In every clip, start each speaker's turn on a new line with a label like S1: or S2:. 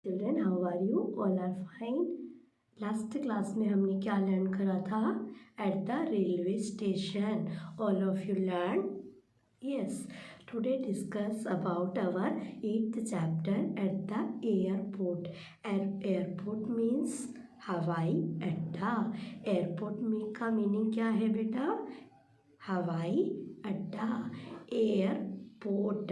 S1: Children, how are you? All are fine. Last class में हमने क्या लर्न करा था? At the railway station. All of you learn? Yes. Today discuss about our 8th chapter at the airport. Airport means हवाई अड्डा। Airport में का meaning क्या है बेटा? हवाई अड्डा, एयरपोर्ट।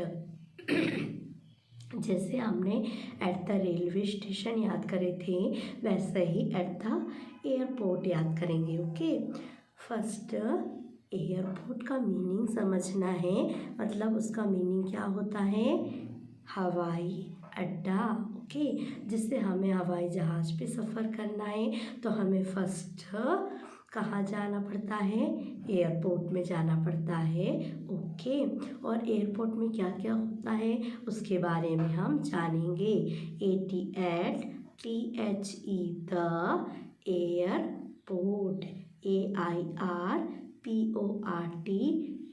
S1: जैसे हमने एट द रेलवे स्टेशन याद करे थे, वैसे ही एट द एयरपोर्ट याद करेंगे। ओके। फर्स्ट, एयरपोर्ट का मीनिंग समझना है। मतलब उसका मीनिंग क्या होता है? हवाई अड्डा। ओके। जिससे हमें हवाई जहाज़ पे सफ़र करना है तो हमें फर्स्ट कहाँ जाना पड़ता है? एयरपोर्ट में जाना पड़ता है। ओके। और एयरपोर्ट में क्या क्या होता है उसके बारे में हम जानेंगे। ATTHE the airport, AIRPORT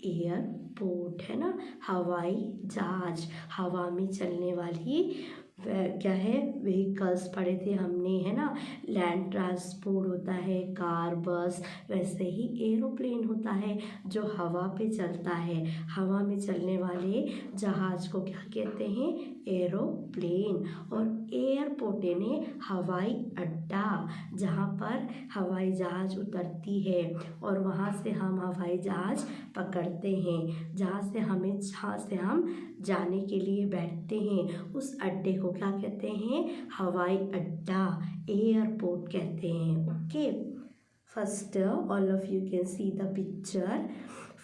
S1: airport, है ना। हवाई जहाज, हवा में चलने वाली क्या है? व्हीकल्स पढ़े थे हमने, है ना। लैंड ट्रांसपोर्ट होता है, कार, बस। वैसे ही एरोप्लेन होता है जो हवा पे चलता है। हवा में चलने वाले जहाज को क्या कहते हैं? एरोप्लेन। और एयरपोर्ट यानी हवाई अड्डा, जहाँ पर हवाई जहाज उतरती है और वहाँ से हम हवाई जहाज पकड़ते हैं। जहाँ से हम जाने के लिए बैठते हैं, उस अड्डे को क्या कहते हैं? हवाई अड्डा, एयरपोर्ट कहते हैं। Okay. First, all of you can see the picture.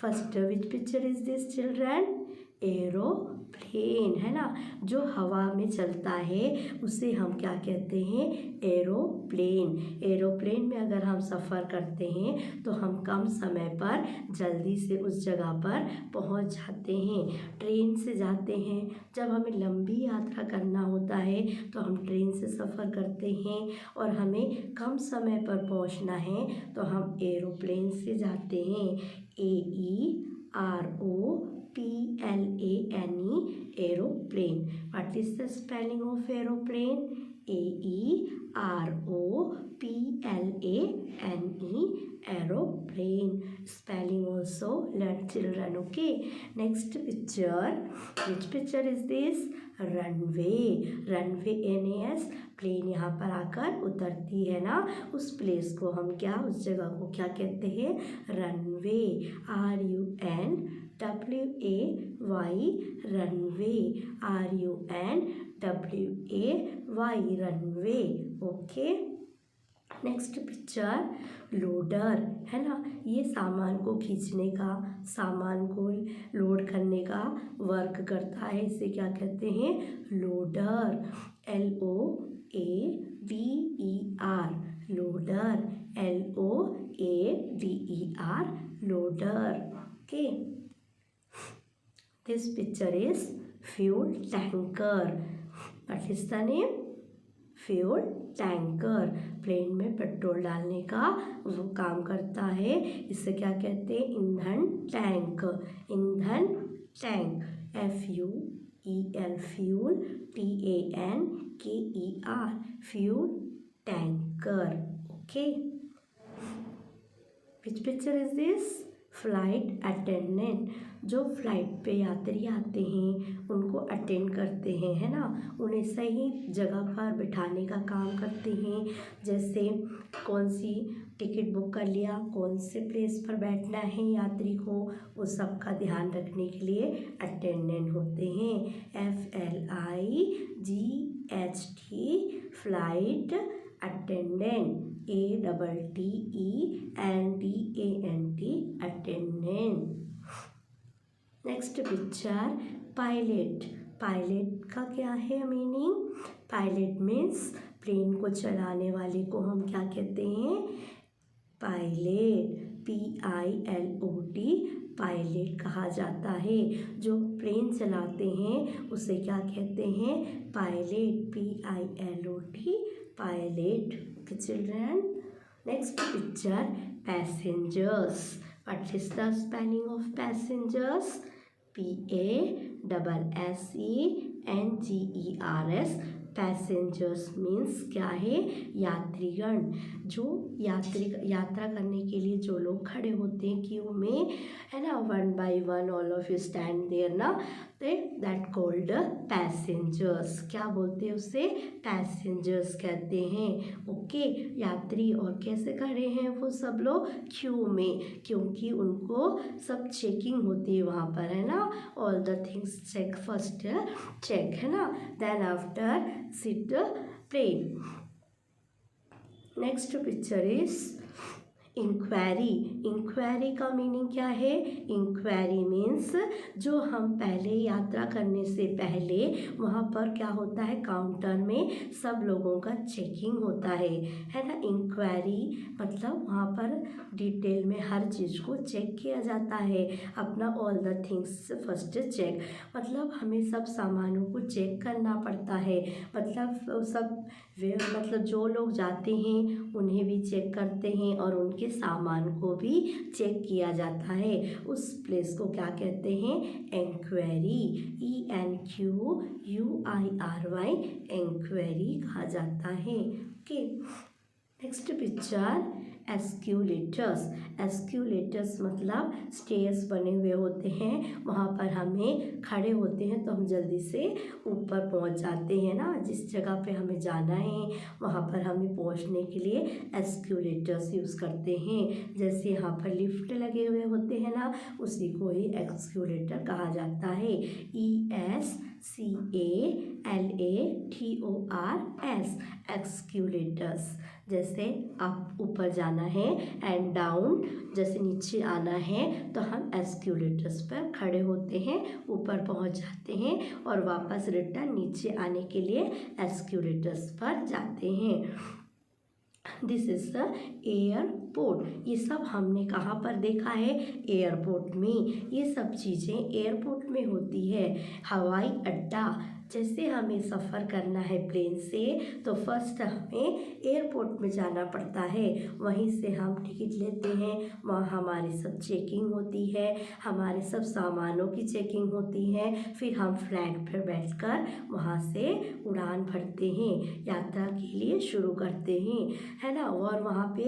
S1: First, which picture is this children? Aeroplane, है ना। जो हवा में चलता है उसे हम क्या कहते हैं? एरोप्लेन। एरोप्लेन में अगर हम सफ़र करते हैं तो हम कम समय पर जल्दी से उस जगह पर पहुंच जाते हैं। ट्रेन से जाते हैं, जब हमें लंबी यात्रा करना होता है तो हम ट्रेन से सफ़र करते हैं, और हमें कम समय पर पहुंचना है तो हम एरोप्लेन से जाते हैं। AEROPLANE, aeroplane. What is the spelling of aeroplane? AEROPLANE, aeroplane. Spelling also learn children. Okay. Next picture. Which picture is this? Runway. Runway NAS, plane यहाँ पर आकर उतरती है ना, उस प्लेस को हम क्या, उस जगह को क्या कहते हैं? Runway. RUNWAY, runway. RUNWAY, runway. Okay. Next picture, loader, है ना। ये सामान को खींचने का, सामान को लोड करने का वर्क करता है। इसे क्या कहते हैं? Loader. LOADER, loader. LOADER, loader. Okay. This picture is fuel tanker. What is the name? Fuel tanker. Plane में पेट्रोल डालने का वो काम करता है। इसे क्या कहते हैं? ईंधन टैंक। ईंधन tank. FUEL, fuel. TANKER, fuel tanker. Okay. Which picture is this? Flight attendant. जो फ्लाइट पे यात्री आते हैं उनको अटेंड करते हैं, है ना। उन्हें सही जगह पर बिठाने का काम करते हैं। जैसे कौन सी टिकट बुक कर लिया, कौन से प्लेस पर बैठना है यात्री को, वो सब का ध्यान रखने के लिए अटेंडेंट होते हैं। FLIGHT, flight attendant. ATTENDANT, attendant. Next picture, pilot. Pilot का क्या है मीनिंग? पायलट मीन्स प्लेन को चलाने वाले को हम क्या कहते हैं? पायलट। PILOT, पायलट कहा जाता है। जो प्लेन चलाते हैं उसे क्या कहते हैं? Pilot. PILOT, pilot. Children, next picture, passengers. What is the spelling of passengers? PASSENGERS, passengers means क्या है, यात्रीगण। जो यात्रा करने के लिए जो लोग खड़े होते हैं क्यू में, है ना, 1 by 1 all of you stand there ना, दैट कॉल्ड पैसेंजर्स। क्या बोलते हैं उसे, पैसेंजर्स कहते हैं। ओके, यात्री। और कैसे खड़े हैं वो सब लोग, क्यू में, क्योंकि उनको सब चेकिंग होती है वहाँ पर, है ना, all the things check, first check, है ना, then after sit plane. Next picture is inquiry. Inquiry का मीनिंग क्या है, इंक्वायरी मीन्स जो हम पहले यात्रा करने से पहले वहाँ पर क्या होता है, काउंटर में सब लोगों का चेकिंग होता है ना। इंक्वायरी मतलब वहाँ पर डिटेल में हर चीज़ को चेक किया जाता है, अपना all the things first check, मतलब हमें सब सामानों को चेक करना पड़ता है, मतलब सब मतलब जो लोग जाते हैं उन्हें भी चेक करते हैं और उनके सामान को भी चेक किया जाता है। उस प्लेस को क्या कहते हैं, इंक्वायरी, ENQUIRY, इंक्वायरी कहा जाता है। Okay, next picture escalators. Escalators मतलब स्टेयर्स बने हुए होते हैं, वहाँ पर हमें खड़े होते हैं तो हम जल्दी से ऊपर पहुँच जाते हैं ना, जिस जगह पे हमें जाना है वहाँ पर हमें पहुँचने के लिए एस्क्यूलेटर्स यूज़ करते हैं। जैसे यहाँ पर लिफ्ट लगे हुए होते हैं ना, उसी को ही एस्क्यूलेटर कहा जाता है। ESCALATORS, एक्सक्यूलेटर्स। जैसे आप ऊपर जाना है एंड डाउन, जैसे नीचे आना है तो हम एस्क्यूलेटर्स पर खड़े होते हैं, ऊपर पहुंच जाते हैं और वापस रिटर्न नीचे आने के लिए एस्क्यूलेटर्स पर जाते हैं। This is the airport. ये सब हमने कहाँ पर देखा है, एयरपोर्ट में। ये सब चीज़ें एयरपोर्ट में होती है। हवाई अड्डा, जैसे हमें सफ़र करना है प्लेन से तो फर्स्ट हमें एयरपोर्ट में जाना पड़ता है, वहीं से हम टिकट लेते हैं, वहाँ हमारी सब चेकिंग होती है, हमारे सब सामानों की चेकिंग होती है, फिर हम फ्लाइट पर बैठकर वहाँ से उड़ान भरते हैं, यात्रा के लिए शुरू करते हैं, है ना। और वहाँ पे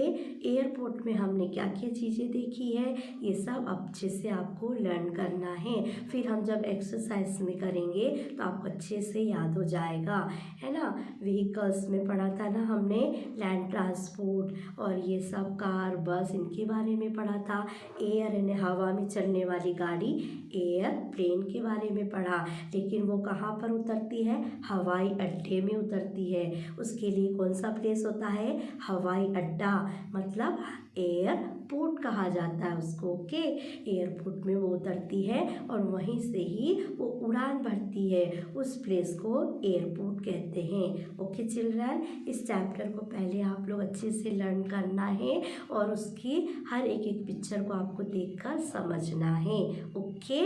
S1: एयरपोर्ट में हमने क्या क्या चीज़ें देखी है, ये सब अच्छे से आपको लर्न करना है। फिर हम जब एक्सरसाइज में करेंगे तो आपको अच्छे से याद हो जाएगा, है ना। व्हीकल्स में पढ़ा था ना हमने, लैंड ट्रांसपोर्ट और ये सब कार बस, इनके बारे में पढ़ा था। एयर यानी हवा में चलने वाली गाड़ी, एयरप्लेन के बारे में पढ़ा, लेकिन वो कहाँ पर उतरती है, हवाई अड्डे में उतरती है। उसके लिए कौन सा प्लेस होता है, हवाई अड्डा, मतलब एयरपोर्ट कहा जाता है उसको। ओके, एयरपोर्ट में वो उतरती है और वहीं से ही वो उड़ान भरती है, उस प्लेस को एयरपोर्ट कहते हैं। ओके चिल्ड्रन, इस चैप्टर को पहले आप लोग अच्छे से लर्न करना है और उसकी हर एक पिक्चर को आपको देखकर समझना है। ओके।